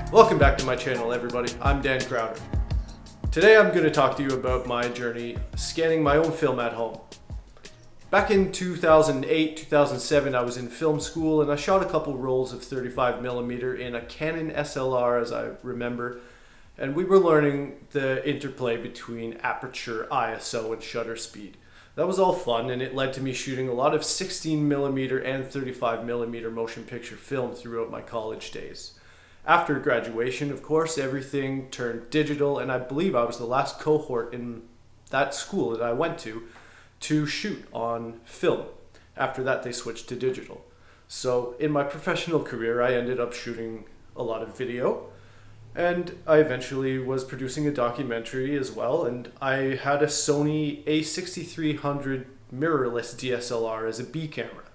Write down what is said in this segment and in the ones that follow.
Welcome back to my channel, everybody. I'm Dan Crowder. Today I'm going to talk to you about my journey scanning my own film at home. Back in 2008, 2007, I was in film school and I shot a couple rolls of 35mm in a Canon SLR, as I remember, and we were learning the interplay between aperture, ISO, and shutter speed. That was all fun, and it led to me shooting a lot of 16mm and 35mm motion picture film throughout my college days. After graduation, of course, everything turned digital, and I believe I was the last cohort in that school that I went to shoot on film. After that, they switched to digital. So in my professional career, I ended up shooting a lot of video, and I eventually was producing a documentary as well, and I had a Sony A6300 mirrorless DSLR as a B camera.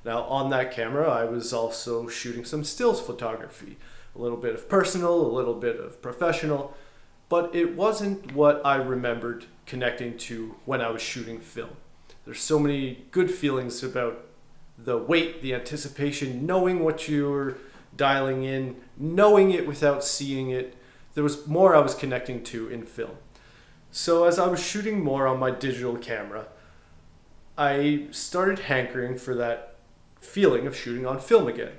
Now on that camera, I was also shooting some stills photography. A little bit of personal, a little bit of professional, but it wasn't what I remembered connecting to when I was shooting film. There's so many good feelings about the wait, the anticipation, knowing what you're dialing in, knowing it without seeing it. There was more I was connecting to in film. So as I was shooting more on my digital camera, I started hankering for that feeling of shooting on film again.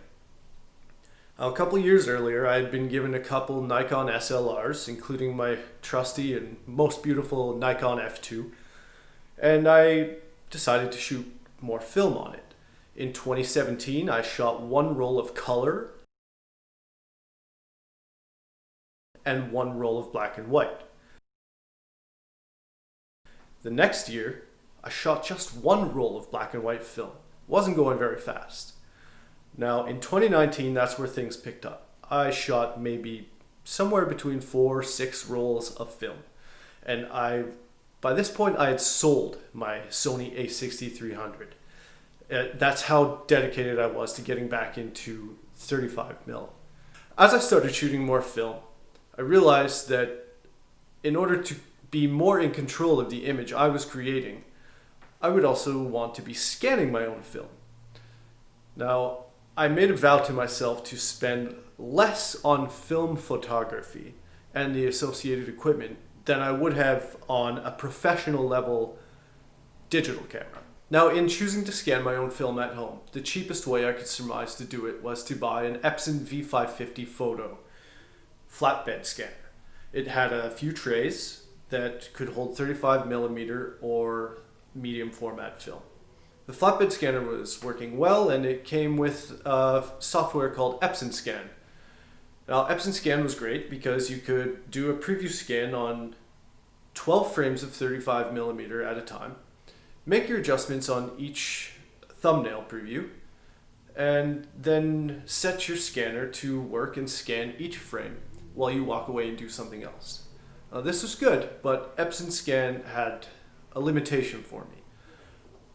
A couple years earlier, I had been given a couple Nikon SLRs, including my trusty and most beautiful Nikon F2, and I decided to shoot more film on it. In 2017, I shot one roll of color and one roll of black and white. The next year, I shot just one roll of black and white film. Wasn't going very fast. Now in 2019, that's where things picked up. I shot maybe somewhere between 4 or 6 rolls of film. And by this point, I had sold my Sony A6300. That's how dedicated I was to getting back into 35mm. As I started shooting more film, I realized that in order to be more in control of the image I was creating, I would also want to be scanning my own film. Now, I made a vow to myself to spend less on film photography and the associated equipment than I would have on a professional level digital camera. Now, in choosing to scan my own film at home, the cheapest way I could surmise to do it was to buy an Epson V550 photo flatbed scanner. It had a few trays that could hold 35mm or medium format film. The flatbed scanner was working well, and it came with software called Epson Scan. Now, Epson Scan was great because you could do a preview scan on 12 frames of 35mm at a time, make your adjustments on each thumbnail preview, and then set your scanner to work and scan each frame while you walk away and do something else. This was good, but Epson Scan had a limitation for me.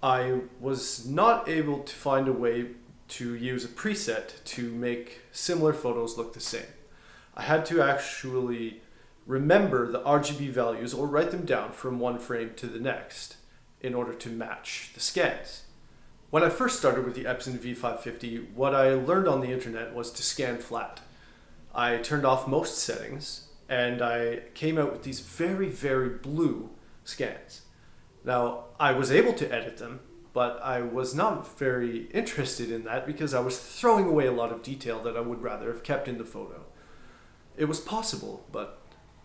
I was not able to find a way to use a preset to make similar photos look the same. I had to actually remember the RGB values or write them down from one frame to the next in order to match the scans. When I first started with the Epson V550, what I learned on the internet was to scan flat. I turned off most settings and I came out with these very, very blue scans. Now, I was able to edit them, but I was not very interested in that because I was throwing away a lot of detail that I would rather have kept in the photo. It was possible, but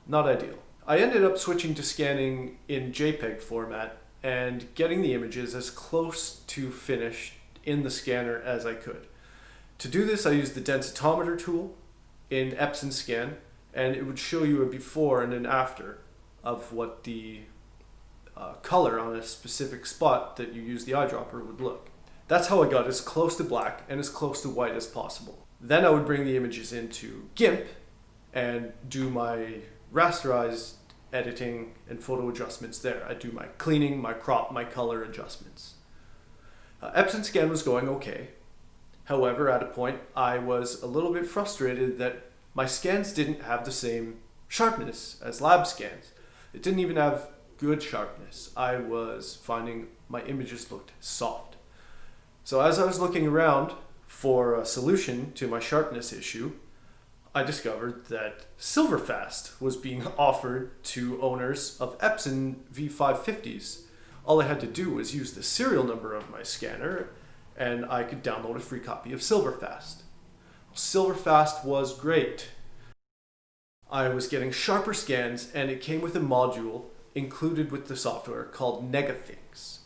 not ideal. I ended up switching to scanning in JPEG format and getting the images as close to finished in the scanner as I could. To do this, I used the densitometer tool in Epson Scan, and it would show you a before and an after of what the color on a specific spot that you use the eyedropper would look. That's how I got as close to black and as close to white as possible. Then I would bring the images into GIMP and do my rasterized editing and photo adjustments there. I'd do my cleaning, my crop, my color adjustments. Epson Scan was going okay. However, at a point I was a little bit frustrated that my scans didn't have the same sharpness as lab scans. It didn't even have good sharpness. I was finding my images looked soft. So as I was looking around for a solution to my sharpness issue, I discovered that Silverfast was being offered to owners of Epson V550s. All I had to do was use the serial number of my scanner and I could download a free copy of Silverfast. Silverfast was great. I was getting sharper scans and it came with a module included with the software called Negafix.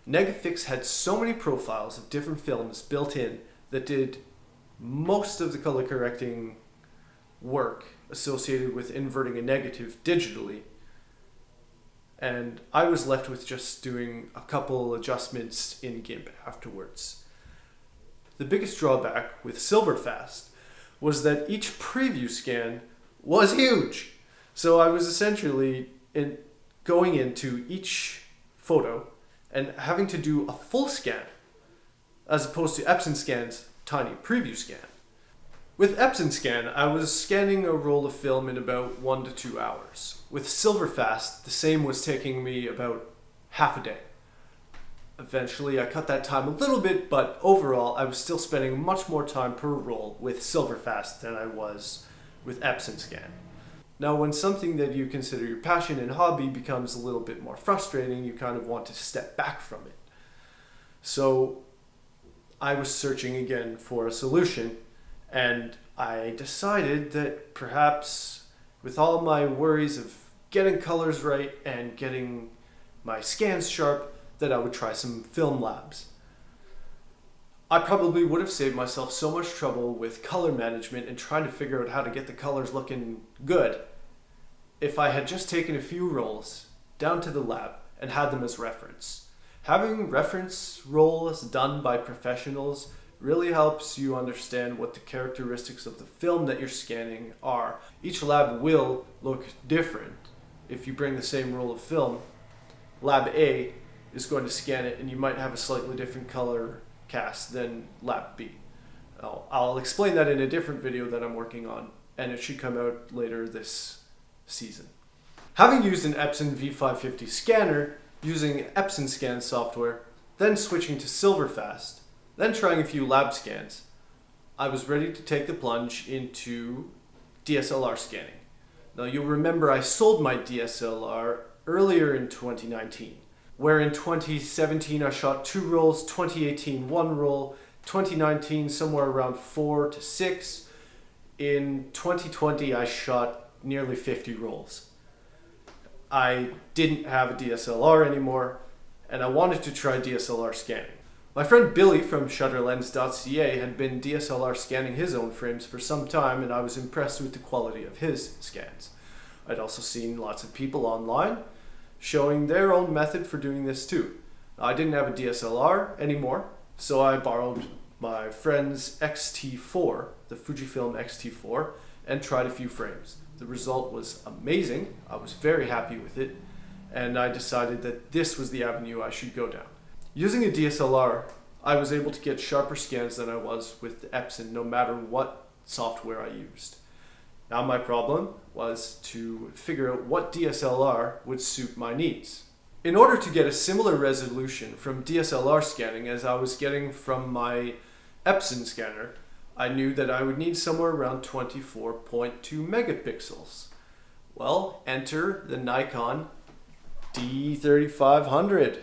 Negafix had so many profiles of different films built in that did most of the color correcting work associated with inverting a negative digitally. And I was left with just doing a couple adjustments in GIMP afterwards. The biggest drawback with Silverfast was that each preview scan was huge. So I was essentially going into each photo and having to do a full scan as opposed to Epson Scan's tiny preview scan. With Epson Scan, I was scanning a roll of film in about 1 to 2 hours. With Silverfast, the same was taking me about half a day. Eventually, I cut that time a little bit, but overall, I was still spending much more time per roll with Silverfast than I was with Epson Scan. Now, when something that you consider your passion and hobby becomes a little bit more frustrating, you kind of want to step back from it. So I was searching again for a solution, and I decided that perhaps with all my worries of getting colors right and getting my scans sharp, that I would try some film labs. I probably would have saved myself so much trouble with color management and trying to figure out how to get the colors looking good if I had just taken a few rolls down to the lab and had them as reference. Having reference rolls done by professionals really helps you understand what the characteristics of the film that you're scanning are. Each lab will look different. If you bring the same roll of film, Lab A is going to scan it and you might have a slightly different color cast than Lab B. I'll explain that in a different video that I'm working on, and it should come out later this season. Having used an Epson V550 scanner using Epson Scan software, then switching to Silverfast, then trying a few lab scans, I was ready to take the plunge into DSLR scanning. Now you'll remember I sold my DSLR earlier in 2019, where in 2017 I shot 2 rolls, 2018 1 roll, 2019 somewhere around 4 to 6. In 2020 I shot nearly 50 rolls. I didn't have a DSLR anymore and I wanted to try DSLR scanning. My friend Billy from shutterlens.ca had been DSLR scanning his own frames for some time and I was impressed with the quality of his scans. I'd also seen lots of people online showing their own method for doing this too. I didn't have a DSLR anymore, so I borrowed my friend's X-T4, the FujiFilm X-T4, and tried a few frames. The result was amazing. I was very happy with it, and I decided that this was the avenue I should go down. Using a DSLR, I was able to get sharper scans than I was with Epson, no matter what software I used. Now my problem was to figure out what DSLR would suit my needs. In order to get a similar resolution from DSLR scanning as I was getting from my Epson scanner, I knew that I would need somewhere around 24.2 megapixels. Well, enter the Nikon D3500.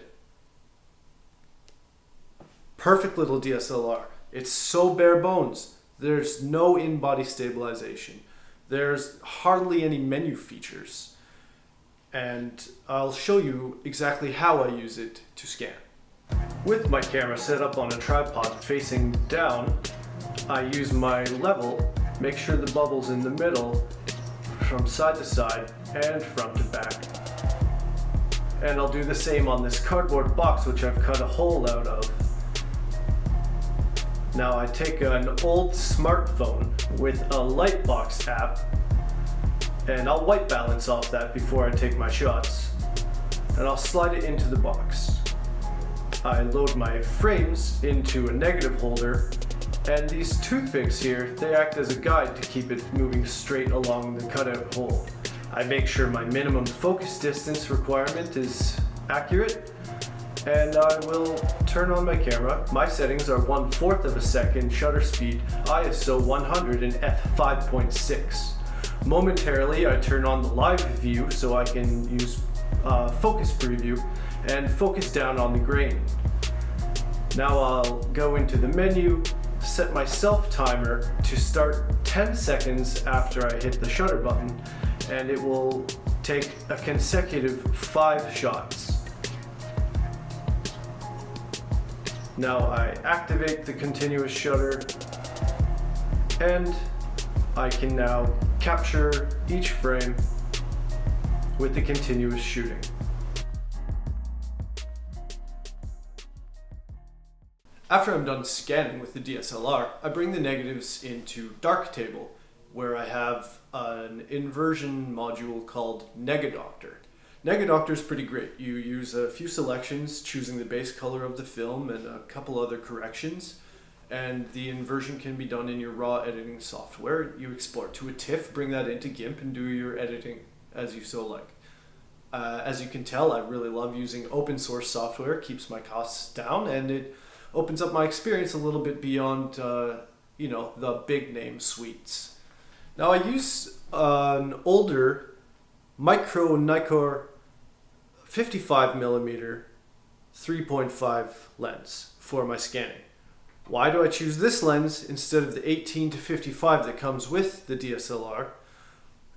Perfect little DSLR. It's so bare bones. There's no in-body stabilization. There's hardly any menu features. And I'll show you exactly how I use it to scan. With my camera set up on a tripod facing down, I use my level, make sure the bubble's in the middle, from side to side and front to back. And I'll do the same on this cardboard box which I've cut a hole out of. Now I take an old smartphone with a Lightbox app and I'll white balance off that before I take my shots, and I'll slide it into the box. I load my frames into a negative holder, and these toothpicks here, they act as a guide to keep it moving straight along the cutout hole. I make sure my minimum focus distance requirement is accurate, and I will turn on my camera. My settings are 1/4 of a second, shutter speed, ISO 100 and f5.6. Momentarily I turn on the live view so I can use focus preview and focus down on the grain. Now I'll go into the menu, set my self timer to start 10 seconds after I hit the shutter button, and it will take a consecutive 5 shots. Now I activate the continuous shutter, and I can now capture each frame with the continuous shooting. After I'm done scanning with the DSLR, I bring the negatives into Darktable, where I have an inversion module called Negadoctor. Negadoctor is pretty great. You use a few selections, choosing the base color of the film and a couple other corrections, and the inversion can be done in your raw editing software. You export to a TIFF, bring that into GIMP, and do your editing as you so like. As you can tell, I really love using open source software. It keeps my costs down, and it opens up my experience a little bit beyond the big name suites. Now I use an older micro Nikkor 55mm 3.5 lens for my scanning. Why do I choose this lens instead of the 18-55 that comes with the DSLR?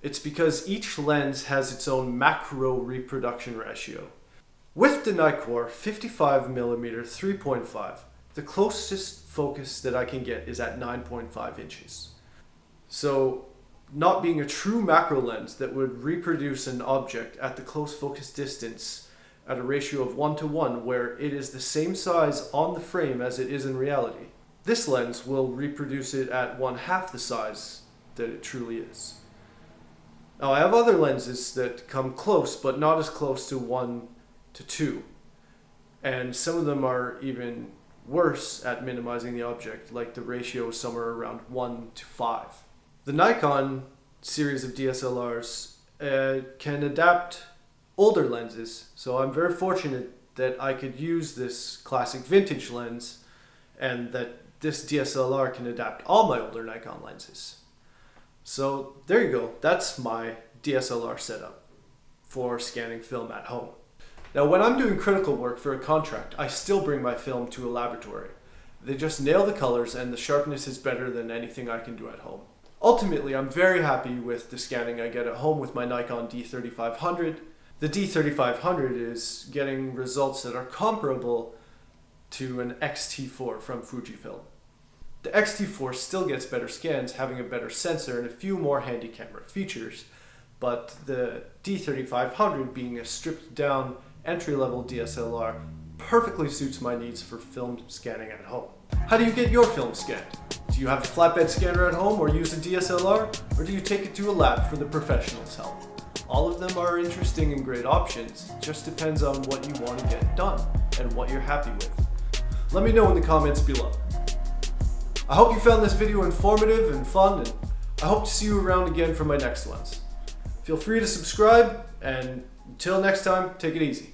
It's because each lens has its own macro reproduction ratio. With the Nikkor 55mm 3.5, the closest focus that I can get is at 9.5 inches. So, not being a true macro lens that would reproduce an object at the close focus distance at a ratio of 1:1, where it is the same size on the frame as it is in reality, this lens will reproduce it at 1/2 the size that it truly is. Now I have other lenses that come close, but not as close to 1:2, and some of them are even worse at minimizing the object, like the ratio is somewhere around 1:5. The Nikon series of DSLRs can adapt older lenses, so I'm very fortunate that I could use this classic vintage lens, and that this DSLR can adapt all my older Nikon lenses. So there you go, that's my DSLR setup for scanning film at home. Now when I'm doing critical work for a contract, I still bring my film to a laboratory. They just nail the colors and the sharpness is better than anything I can do at home. Ultimately, I'm very happy with the scanning I get at home with my Nikon D3500. The D3500 is getting results that are comparable to an X-T4 from FujiFilm. The X-T4 still gets better scans, having a better sensor and a few more handy camera features, but the D3500, being a stripped down entry-level DSLR, perfectly suits my needs for film scanning at home. How do you get your film scanned? Do you have a flatbed scanner at home or use a DSLR? Or do you take it to a lab for the professionals' help? All of them are interesting and great options. It just depends on what you want to get done and what you're happy with. Let me know in the comments below. I hope you found this video informative and fun, and I hope to see you around again for my next ones. Feel free to subscribe, and until next time, take it easy.